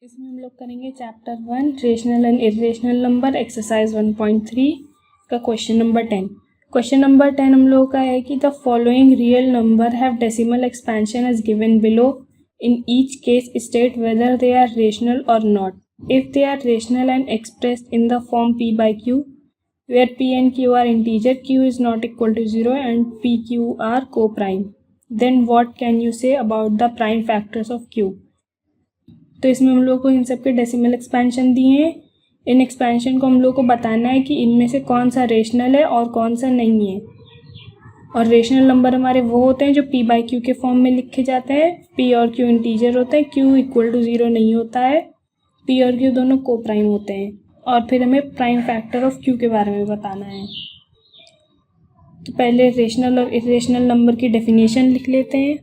इसमें हम लोग करेंगे chapter 1 rational and irrational number exercise 1.3 का क्वेश्चन नंबर 10। क्वेश्चन नंबर 10 हम लोग का है कि the following real number have decimal expansion as given below. In each case state whether they are rational और not. If they are rational and expressed in the form p by q where p and q are integer, q is not equal to 0 and p q are co-prime, then what can you say about the prime factors of q। तो इसमें हम लोग को इन सब के decimal expansion दिए हैं। In expansion को हम लोग को बताना है कि इनमें से कौन सा रेशनल है और कौन सा नहीं है। और रेशनल नंबर हमारे वो होते हैं जो p बाई q के फॉर्म में लिखे जाते हैं। p और q इंटीजर होते हैं, q इक्वल टू 0 नहीं होता है, p और q दोनों को प्राइम होते हैं। और फिर हमें प्राइम फैक्टर ऑफ q के बारे में बताना है। तो पहले रेशनल और इरेशनल नंबर की डेफिनेशन लिख लेते हैं।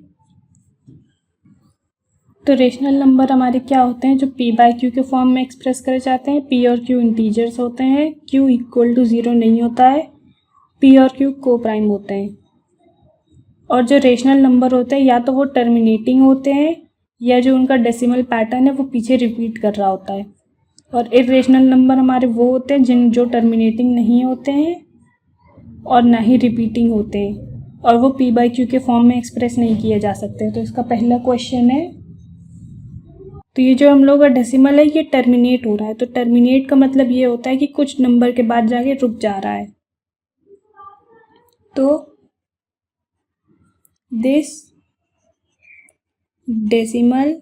तो रेशनल नंबर हमारे क्या होते हैं जो p बाई q के फॉर्म में एक्सप्रेस करे जाते हैं। p और q इंटीजर्स होते हैं, q इक्वल टू 0 नहीं होता है, p और q को प्राइम होते हैं। और जो रेशनल नंबर होते हैं या तो वो टर्मिनेटिंग होते हैं या जो उनका डेसिमल पैटर्न है वो पीछे रिपीट कर रहा होता है। और इरेशनल नंबर हमारे वो होते हैं जो टर्मिनेटिंग नहीं होते हैं और ना ही रिपीटिंग होते हैं और वो p बाई q के फॉर्म में एक्सप्रेस नहीं किए जा सकते। तो इसका पहला क्वेश्चन है, तो ये जो हम लोग का डेसिमल है ये टर्मिनेट हो रहा है। तो टर्मिनेट का मतलब ये होता है कि कुछ नंबर के बाद जाके रुक जा रहा है। तो this decimal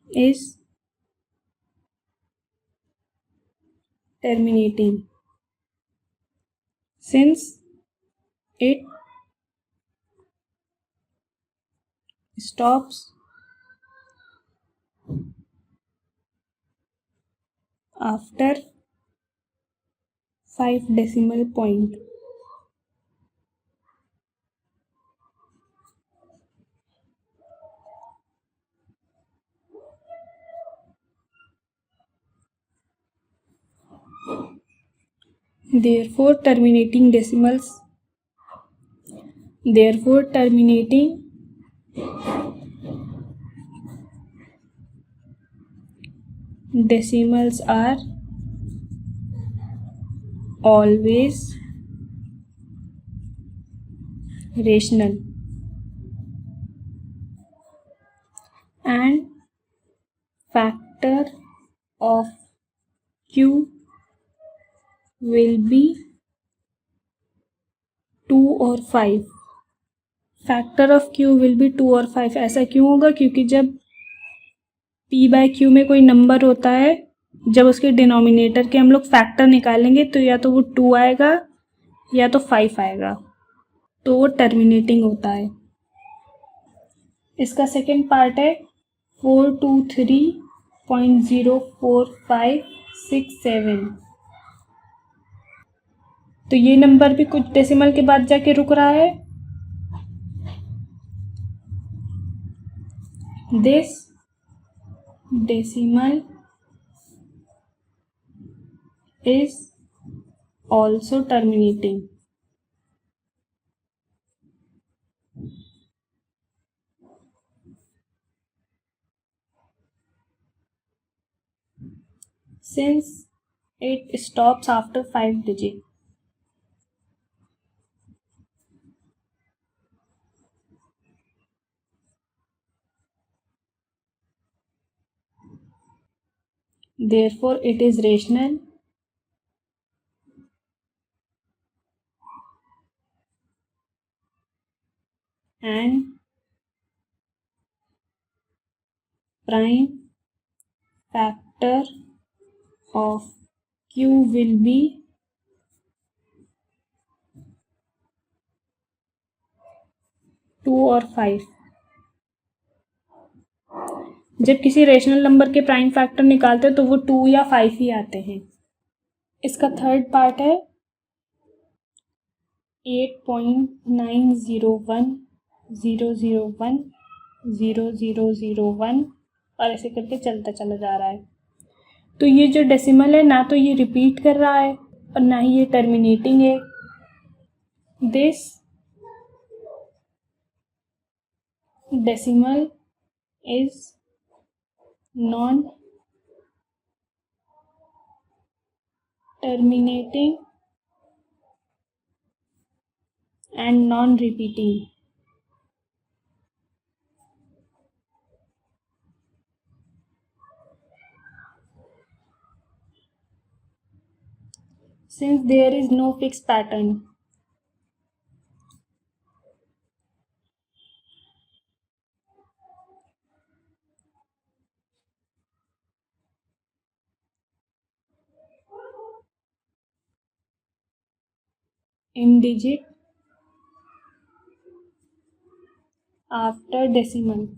is terminating since it stops after 5 decimal point। therefore terminating decimals are always rational and factor of q will be 2 और 5। Factor of q will be 2 और 5। ऐसा क्यों होगा? क्योंकि जब p बाई q में कोई नंबर होता है, जब उसके डिनोमिनेटर के हम लोग फैक्टर निकालेंगे तो या तो वो 2 आएगा या तो 5 आएगा, तो वो टर्मिनेटिंग होता है। इसका सेकेंड पार्ट है 423.04567। तो ये नंबर भी कुछ डेसिमल के बाद जाके रुक रहा है। This decimal is also terminating since it stops after 5 digits। therefore it is rational and prime factor of q will be 2 और 5। जब किसी रेशनल नंबर के प्राइम फैक्टर निकालते हैं तो वो 2 या 5 ही आते हैं। इसका थर्ड पार्ट है 8.90100100001 और ऐसे करके चलता चला जा रहा है। तो ये जो डेसिमल है ना तो ये रिपीट कर रहा है और ना ही ये टर्मिनेटिंग है। This decimal is non-terminating and non-repeating. Since there is no fixed pattern. In digit after decimal.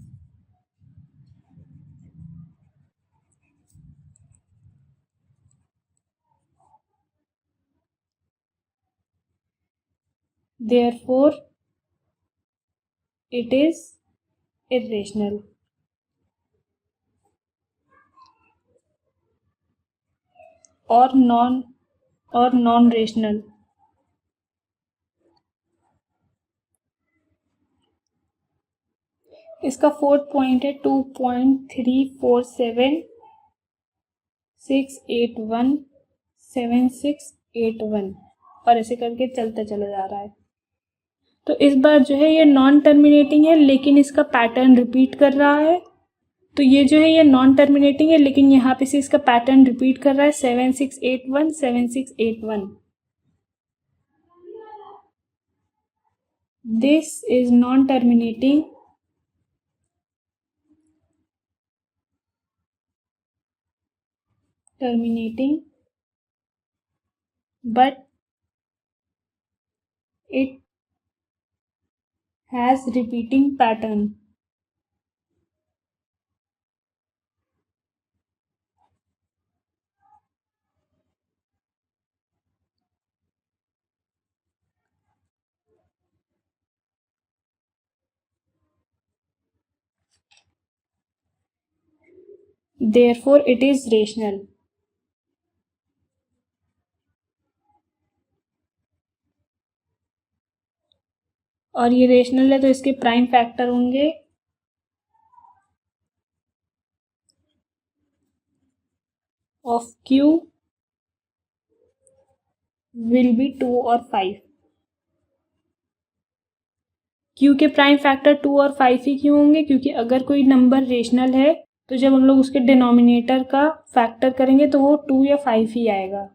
Therefore, it is irrational. Or non-rational. इसका फोर्थ पॉइंट है 2.3476817681 और ऐसे करके चलता चला जा रहा है। तो इस बार जो है ये नॉन टर्मिनेटिंग है लेकिन इसका पैटर्न रिपीट कर रहा है। तो ये जो है ये नॉन टर्मिनेटिंग है लेकिन यहाँ पे से इसका पैटर्न रिपीट कर रहा है 7681 7681। This is non terminating but it has repeating pattern. Therefore, it is rational. और ये रेशनल है तो इसके प्राइम फैक्टर होंगे ऑफ क्यू विल बी 2 और 5। क्यू के प्राइम फैक्टर 2 और 5 ही क्यों होंगे? क्योंकि अगर कोई नंबर रेशनल है तो जब हम लोग उसके डिनोमिनेटर का फैक्टर करेंगे तो वो 2 या 5 ही आएगा।